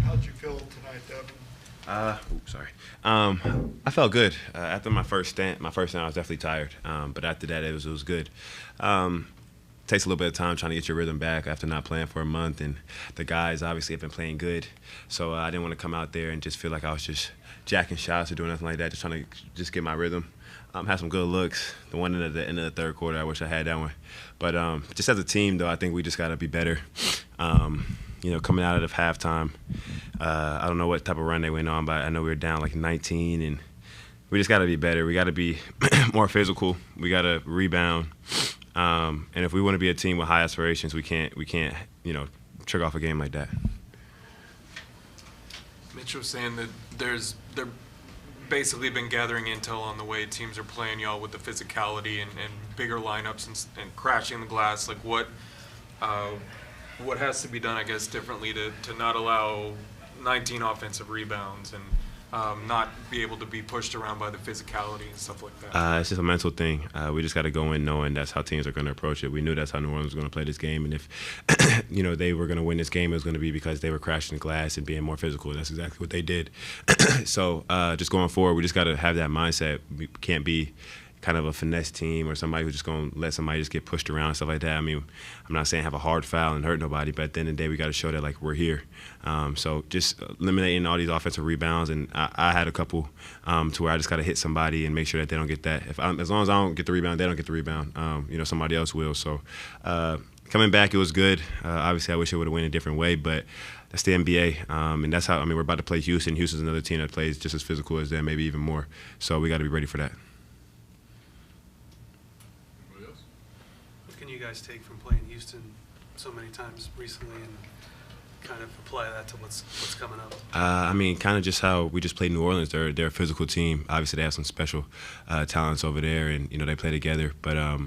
How'd you feel tonight, Devin? Sorry. I felt good after my first stint. I was definitely tired, but after that, it was good. Takes a little bit of time trying to get your rhythm back after not playing for a month, and the guys obviously have been playing good. So I didn't want to come out there and just feel like I was just jacking shots or doing nothing like that. Just trying to just get my rhythm. Had some good looks. The one at the end of the third quarter, I wish I had that one. But just as a team, though, I think we just got to be better. Coming out of halftime, I don't know what type of run they went on, but I know we were down like 19, and we just got to be better. We got to be more physical. We got to rebound. And if we want to be a team with high aspirations, we can't, trick off a game like that. Mitch was saying that they're basically been gathering intel on the way teams are playing y'all with the physicality and bigger lineups and crashing the glass. Like what has to be done, I guess, differently to not allow 19 offensive rebounds and not be able to be pushed around by the physicality and stuff like that? It's just a mental thing. We just got to go in knowing that's how teams are going to approach it. We knew that's how New Orleans was going to play this game, and if they were going to win this game, it was going to be because they were crashing the glass and being more physical. That's exactly what they did. So just going forward, we just got to have that mindset. We can't be kind of a finesse team or somebody who's just going to let somebody just get pushed around and stuff like that. I mean, I'm not saying have a hard foul and hurt nobody, but at the end of the day, we got to show that, like, we're here. So just eliminating all these offensive rebounds, and I had a couple to where I just got to hit somebody and make sure that they don't get that. As long as I don't get the rebound, they don't get the rebound. Somebody else will. So coming back, it was good. Obviously, I wish it would have went a different way, but that's the NBA, and that's how. I mean, we're about to play Houston. Houston's another team that plays just as physical as them, maybe even more. So we got to be ready for that. What can you guys take from playing Houston so many times recently and kind of apply that to what's coming up? Kind of just how we just played New Orleans. They're a physical team. Obviously, they have some special talents over there, and they play together. But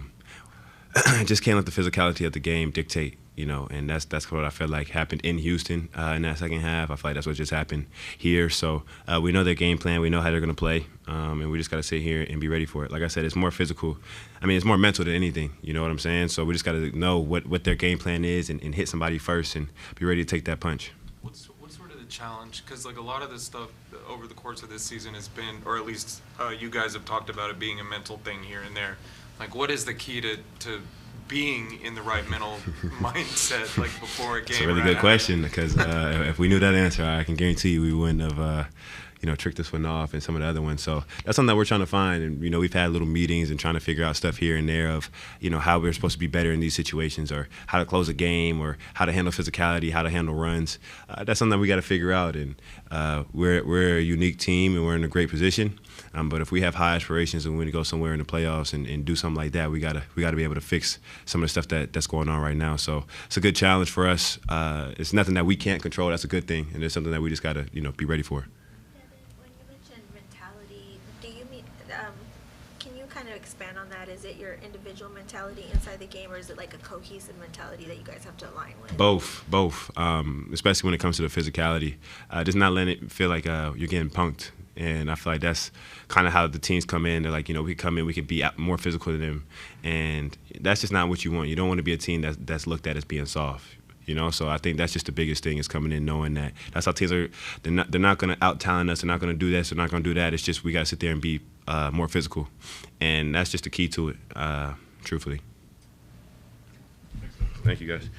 just can't let the physicality of the game dictate. And that's what I felt like happened in Houston in that second half. I feel like that's what just happened here. So we know their game plan. We know how they're going to play, and we just got to sit here and be ready for it. Like I said, it's more physical. It's more mental than anything. You know what I'm saying? So we just got to know what their game plan is and hit somebody first and be ready to take that punch. What's sort of the challenge? Because like a lot of this stuff over the course of this season has been, or at least you guys have talked about it being a mental thing here and there. Like, what is the key to being in the right mental mindset, like before a game? It's a really good question, because if we knew that answer, I can guarantee you we wouldn't have tricked this one off and some of the other ones. So that's something that we're trying to find, and we've had little meetings and trying to figure out stuff here and there of how we're supposed to be better in these situations, or how to close a game, or how to handle physicality, how to handle runs. That's something that we got to figure out, and we're a unique team and we're in a great position. But if we have high aspirations and we want to go somewhere in the playoffs and do something like that, we gotta be able to fix some of the stuff that's going on right now. So it's a good challenge for us. It's nothing that we can't control. That's a good thing, and it's something that we just gotta be ready for. When you mentioned mentality, do you mean? Can you kind of expand on that? Is it your individual mentality inside the game, or is it like a cohesive mentality that you guys have to align with? Both. Especially when it comes to the physicality, just not letting it feel like you're getting punked. And I feel like that's kind of how the teams come in. They're like, we come in, we can be more physical than them, and that's just not what you want. You don't want to be a team that's looked at as being soft. So I think that's just the biggest thing, is coming in knowing that that's how teams are. They're not going to out-talent us. They're not going to do this. They're not going to do that. It's just we got to sit there and be more physical, and that's just the key to it, truthfully. Thank you, guys.